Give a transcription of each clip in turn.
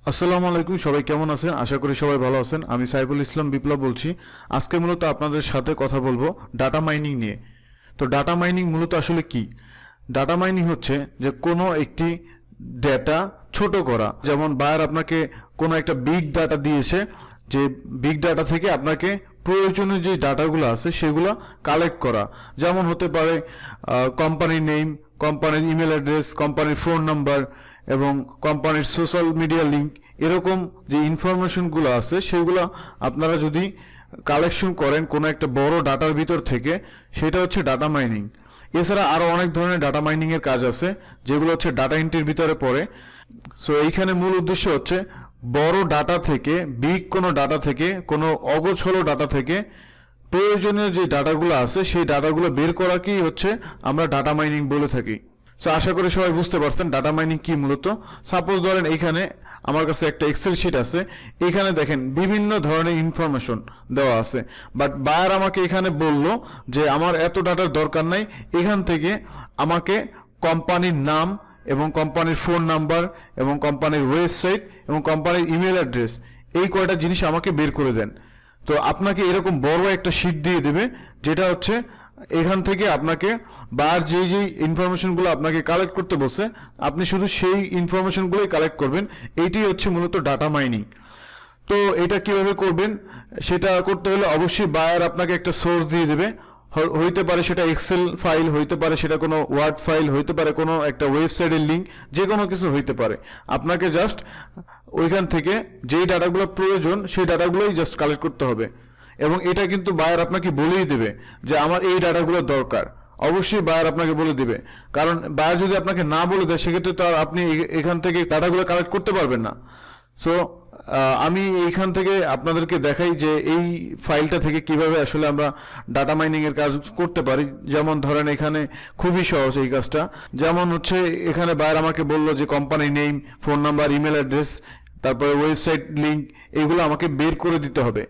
আসসালামু আলাইকুম, সবাই কেমন আছেন? আশা করি সবাই ভালো আছেন। আমি সাইফুল ইসলাম বিপ্লব বলছি। আজকে মূলত আপনাদের সাথে কথা বলবো ডাটা মাইনিং নিয়ে। তো ডাটা মাইনিং মূলত আসলে কি? ডাটা মাইনিং হচ্ছে যে কোনো একটি ডেটা ছোট করা। যেমন বায়ার আপনাকে কোনো একটা বিগ ডাটা দিয়েছে, যে বিগ ডাটা থেকে আপনাকে প্রয়োজনীয় যে ডাটাগুলো আছে সেগুলো কালেক্ট করা। যেমন হতে পারে কোম্পানির নেম, কোম্পানির ইমেল অ্যাড্রেস, কোম্পানির ফোন নাম্বার এবং কোম্পানির সোশ্যাল মিডিয়া লিঙ্ক, এরকম যে ইনফরমেশনগুলো আছে সেগুলো আপনারা যদি কালেকশন করেন কোনো একটা বড় ডাটার ভিতর থেকে, সেটা হচ্ছে ডাটা মাইনিং। এছাড়া আরও অনেক ধরনের ডাটা মাইনিংয়ের কাজ আছে যেগুলো হচ্ছে ডাটা এন্ট্রির ভিতরে পড়ে। সো এইখানে মূল উদ্দেশ্য হচ্ছে বড় ডাটা থেকে, বিগ কোনো ডাটা থেকে, কোনো অগোছলো ডাটা থেকে প্রয়োজনীয় যে ডাটাগুলো আছে সেই ডাটাগুলো বের করাকেই হচ্ছে আমরা ডাটা মাইনিং বলে থাকি। সো আশা করি সবাই বুঝতে পারছেন ডাটা মাইনিং কি মূলত। সাপোজ ধরেন এইখানে আমার কাছে একটা এক্সেল শিট আছে, এখানে দেখেন বিভিন্ন ধরনের ইনফরমেশন দেওয়া আছে, বাট বায়ার আমাকে এখানে বলল যে আমার এত ডাটার দরকার নাই, এখান থেকে আমাকে কোম্পানির নাম এবং কোম্পানির ফোন নাম্বার এবং কোম্পানির ওয়েবসাইট এবং কোম্পানির ইমেল অ্যাড্রেস, এই কয়টা জিনিস আমাকে বের করে দেন। তো আপনাকে এরকম বড় একটা শিট দিয়ে দেবে, যেটা হচ্ছে এখান থেকে আপনাকে বার যেই যেই ইনফরমেশনগুলো আপনাকে কালেক্ট করতে বলছে আপনি শুধু সেই ইনফরমেশনগুলোই কালেক্ট করবেন। এইটাই হচ্ছে মূলত ডাটা মাইনিং। তো এটা কিভাবে করবেন, সেটা করতে হলে অবশ্যই বায়ার আপনাকে একটা সোর্স দিয়ে দেবে। হইতে পারে সেটা এক্সেল ফাইল, হইতে পারে সেটা কোনো ওয়ার্ড ফাইল, হইতে পারে কোনো একটা ওয়েবসাইটের লিঙ্ক, যে কোনো কিছু হইতে পারে। আপনাকে জাস্ট ওইখান থেকে যেই ডাটাগুলো প্রয়োজন সেই ডাটাগুলোই জাস্ট কালেক্ট করতে হবে। এবং এটা কিন্তু বায়ার আপনাকে বলেই দেবে যে আমার এই ডাটাগুলো দরকার। অবশ্যই বায়ার আপনাকে বলে দিবে, কারণ বায়ার যদি আপনাকে না বলে দেয় সেক্ষেত্রে তো আর আপনি এখান থেকে ডাটাগুলো কালেক্ট করতে পারবেন না। সো আমি এইখান থেকে আপনাদেরকে দেখাই যে এই ফাইলটা থেকে কিভাবে আসলে আমরা ডাটা মাইনিং এর কাজ করতে পারি। যেমন ধরেন এখানে খুবই সহজ এই কাজটা। যেমন হচ্ছে এখানে বায়ার আমাকে বললো যে company name, phone number, email address, তারপরে ওয়েবসাইট লিঙ্ক, এইগুলো আমাকে বের করে দিতে হবে।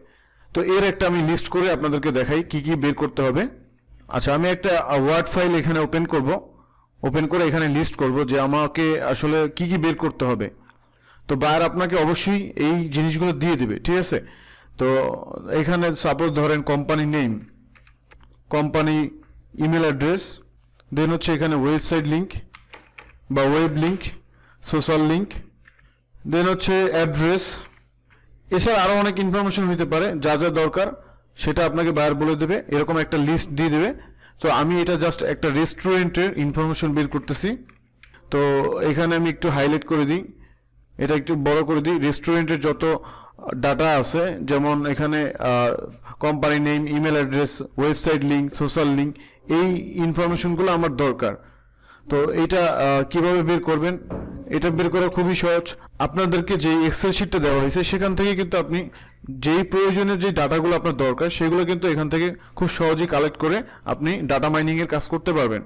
তো এর একটা আমি লিস্ট করে আপনাদেরকে দেখাই কি কি বের করতে হবে। আচ্ছা, আমি একটা ওয়ার্ড ফাইল এখানে ওপেন করব, ওপেন করে এখানে লিস্ট করব যে আমাকে আসলে কি কি বের করতে হবে। তো বায়ার আপনাকে অবশ্যই এই জিনিসগুলো দিয়ে দেবে, ঠিক আছে। তো এখানে সাপোজ ধরেন company name, company email address, then হচ্ছে এখানে ওয়েবসাইট লিঙ্ক বা web link, social link, then হচ্ছে অ্যাড্রেস। এছাড়া আরও অনেক ইনফরমেশন হতে পারে, যা যা দরকার সেটা আপনাকে বায়ার বলে দেবে, এরকম একটা লিস্ট দিয়ে দেবে। তো আমি এটা জাস্ট একটা রেস্টুরেন্টের ইনফরমেশন বের করতেছি। তো এখানে আমি একটু হাইলাইট করে দিই, এটা একটু বড় করে দিই। রেস্টুরেন্টের যত ডাটা আছে, যেমন এখানে company name, email address, website link, social link, এই ইনফরমেশনগুলো আমার দরকার। তো এটা কিভাবে বের করবেন, এটা বের করা খুবই সহজ। আপনাদেরকে যে এক্সেল শিটটা দেওয়া হয়েছে সেখান থেকে কিন্তু আপনি যেই প্রয়োজনীয় যে ডাটাগুলো আপনার দরকার সেগুলো কিন্তু এখান থেকে খুব সহজেই কালেক্ট করে আপনি ডাটা মাইনিংয়ের কাজ করতে পারবেন।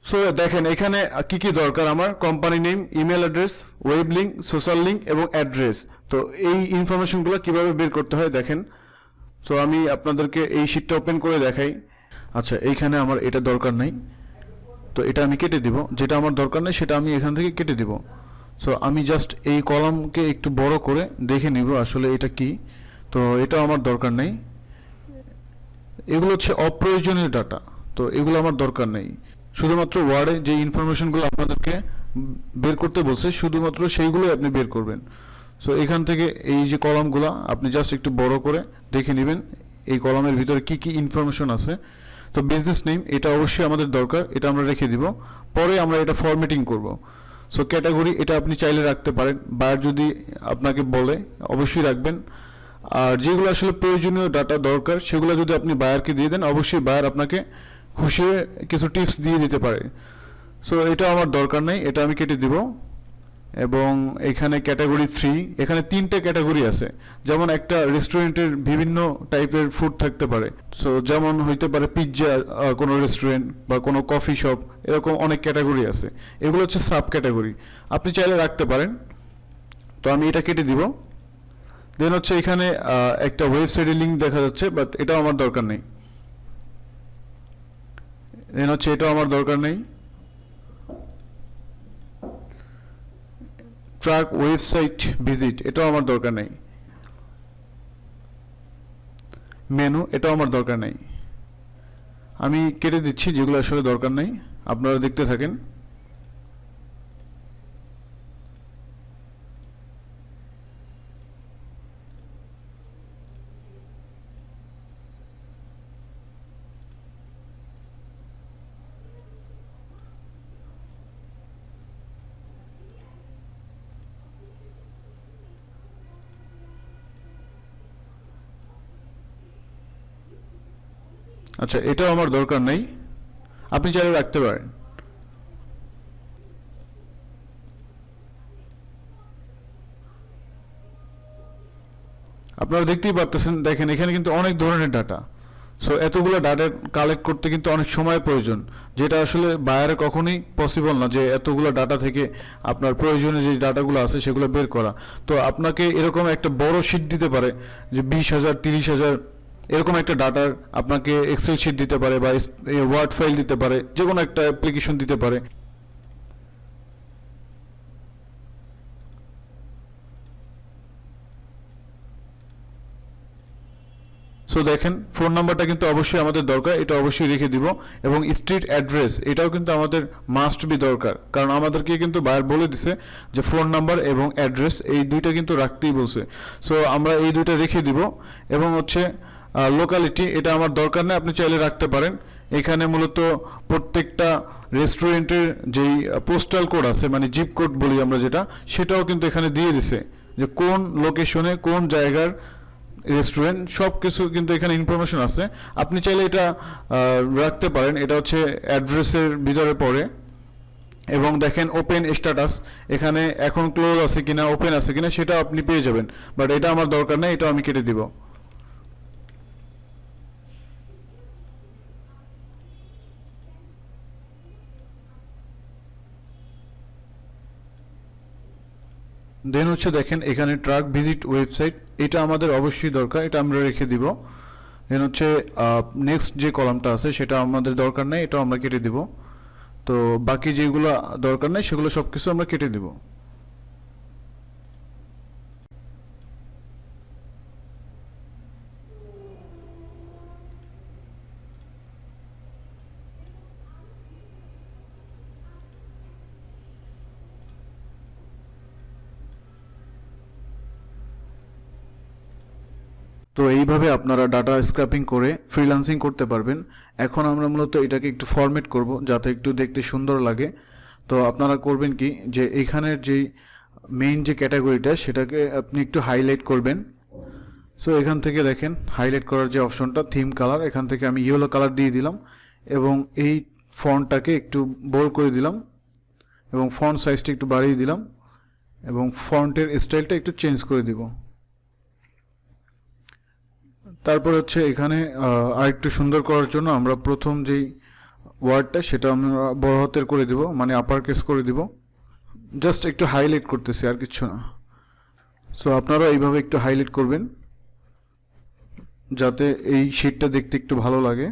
সো দেখেন এখানে কি কি দরকার আমার: company name, email address, web link, social link এবং অ্যাড্রেস। তো এই ইনফরমেশনগুলো কিভাবে বের করতে হয় দেখেন। সো আমি আপনাদেরকে এই শিটটা ওপেন করে দেখাই। আচ্ছা, এইখানে আমার এটা দরকার নাই, তো এটা আমি কেটে দিব। যেটা আমার দরকার নেই সেটা আমি এখান থেকে কেটে দিব। সো আমি জাস্ট এই কলামকে একটু বড় করে দেখে নিব আসলে এটা কি। তো এটা আমার দরকার নেই, এগুলো হচ্ছে অপ্রয়োজনীয় ডাটা, তো এগুলো আমার দরকার নেই। শুধুমাত্র ওয়ার্ডে যে ইনফরমেশনগুলো আপনাদেরকে বের করতে বলছে শুধুমাত্র সেইগুলোই আপনি বের করবেন। সো এখান থেকে এই যে কলামগুলো আপনি জাস্ট একটু বড় করে দেখে নেবেন এই কলামের ভিতরে কি কি ইনফরমেশন আছে। তো বিজনেস নেম, এটা অবশ্যই আমাদের দরকার, এটা আমরা রেখে দিব, পরে আমরা এটা ফরম্যাটিং করব। সো ক্যাটাগরি, এটা আপনি চাইলে রাখতে পারেন, বায়ার যদি আপনাকে বলে অবশ্যই রাখবেন। আর যেগুলো আসলে প্রয়োজনীয় ডাটা দরকার সেগুলো যদি আপনি বায়ারকে দিয়ে দেন, অবশ্যই বায়ার আপনাকে খুশি হয়ে কিছু টিপস দিয়ে দিতে পারে। সো এটা আমার দরকার নেই, এটা আমি কেটে দিব। এবং এখানে ক্যাটাগরি 3, এখানে 3টে ক্যাটাগরি আছে। যেমন একটা রেস্টুরেন্টের বিভিন্ন টাইপের ফুড থাকতে পারে। সো যেমন হইতে পারে পিৎজা, কোনো রেস্টুরেন্ট বা কোনো কফি শপ, এরকম অনেক ক্যাটাগরি আছে। এগুলো হচ্ছে সাব ক্যাটাগরি, আপনি চাইলে রাখতে পারেন। তো আমি এটা কেটে দিব। দেন হচ্ছে এখানে একটা ওয়েবসাইটের লিঙ্ক দেখা যাচ্ছে, বাট এটাও আমার দরকার নেই। দেন হচ্ছে এটাও আমার দরকার নেই। ট্র্যাক ওয়েবসাইট ভিজিট, এটাও আমার দরকার নেই। মেনু, এটাও আমার দরকার নেই। আমি কেটে দিচ্ছি যেগুলো আসলে দরকার নেই, আপনারা দেখতে থাকেন। আচ্ছা, এটাও আমার দরকার নেই, আপনি চাইলে রাখতে পারেন। আপনারা দেখতেই পারতেছেন, দেখেন এখানে কিন্তু অনেক ধরনের ডাটা। সো এতগুলো ডাটা কালেক্ট করতে কিন্তু অনেক সময় প্রয়োজন, যেটা আসলে বায়ারে কখনোই পসিবল না যে এতগুলো ডাটা থেকে আপনার প্রয়োজনীয় যে ডাটাগুলো আছে সেগুলো বের করা। তো আপনাকে এরকম একটা বড় শিট দিতে পারে, যে 20,000 30,000 এরকম একটা ডাটার আপনাকে এক্সেল শিট দিতে পারে, বা ওয়ার্ড ফাইল দিতে পারে, যে কোনো একটা অ্যাপ্লিকেশন দিতে পারে। সো দেখেন, ফোন নাম্বারটা কিন্তু অবশ্যই আমাদের দরকার, এটা অবশ্যই রেখে দিব। এবং স্ট্রিট অ্যাড্রেস, এটাও কিন্তু আমাদের মাস্ট বি দরকার, কারণ আমাদেরকে কিন্তু বায়ার বলে দিছে যে ফোন নাম্বার এবং অ্যাড্রেস এই দুইটা কিন্তু রাখতেই বলছে। সো আমরা এই দুইটা রেখে দিব। এবং হচ্ছে লোকালিটি, এটা আমার দরকার নেই, আপনি চাইলে রাখতে পারেন। এখানে মূলত প্রত্যেকটা রেস্টুরেন্টের যেই পোস্টাল কোড আছে, মানে জিপ কোড বলি আমরা যেটা, সেটাও কিন্তু এখানে দিয়ে দিছে, যে কোন লোকেশনে কোন জায়গার রেস্টুরেন্ট, সব কিছু কিন্তু এখানে ইনফরমেশন আছে। আপনি চাইলে এটা রাখতে পারেন, এটা হচ্ছে অ্যাড্রেসের ভিতরে পড়ে। এবং দেখেন ওপেন স্ট্যাটাস, এখানে এখন ক্লোজ আছে কিনা ওপেন আছে কিনা সেটা আপনি পেয়ে যাবেন, বাট এটা আমার দরকার নেই, এটা আমি কেটে দিব। দেন হচ্ছে দেখেন এখানে ট্রাক ভিজিট ওয়েবসাইট, এটা আমাদের অবশ্যই দরকার, এটা আমরা রেখে দিব। দেন হচ্ছে নেক্সট যে কলামটা আছে সেটা আমাদের দরকার নেই, এটা আমরা কেটে দিব। তো বাকি যেগুলো দরকার নেই সেগুলো সব কিছু আমরা কেটে দিব। তো এইভাবে আপনারা ডাটা স্ক্র্যাপিং করে ফ্রিল্যান্সিং করতে পারবেন। এখন আমরা মূলত এটাকে একটু ফরম্যাট করব যাতে একটু দেখতে সুন্দর লাগে। তো আপনারা করবেন কি, যে এখানের যেই মেইন যে ক্যাটাগরিটা সেটাকে আপনি একটু হাইলাইট করবেন। সো এখান থেকে দেখেন হাইলাইট করার যে অপশনটা, থিম কালার, এখান থেকে আমি ইয়েলো কালার দিয়ে দিলাম। এবং এই ফন্টটাকে একটু বোল্ড করে দিলাম, এবং ফন্ট সাইজটা একটু বাড়িয়ে দিলাম, এবং ফন্টের স্টাইলটা একটু চেঞ্জ করে দিব। তারপর হচ্ছে এখানে আরেকটু সুন্দর করার জন্য আমরা প্রথম যেই ওয়ার্ডটা সেটা আমরা বড় হাতের করে দিব, মানে আপার কেস করে দিব। জাস্ট একটু হাইলাইট করতেছি, আর কিছু না। সো আপনারা এইভাবে একটু হাইলাইট করবেন যাতে এই শীটটা দেখতে একটু ভালো লাগে।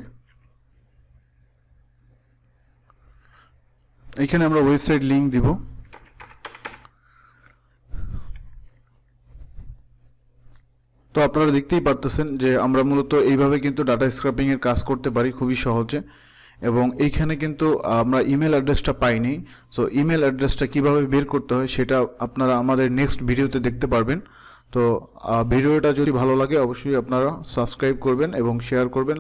এখানে আমরা ওয়েবসাইট লিংক দিব। তো আপনারা দেখতেই পারতেছেন যে আমরা মূলত এইভাবে কিন্তু ডাটা স্ক্র্যাপিং এর কাজ করতে পারি খুবই সহজে। এবং এইখানে কিন্তু আমরা ইমেল অ্যাড্রেসটা পাইনি। সো ইমেল অ্যাড্রেসটা কিভাবে বের করতে হয় সেটা আপনারা আমাদের নেক্সট ভিডিওতে দেখতে পারবেন। তো ভিডিওটা যদি ভালো লাগে অবশ্যই আপনারা সাবস্ক্রাইব করবেন এবং শেয়ার করবেন।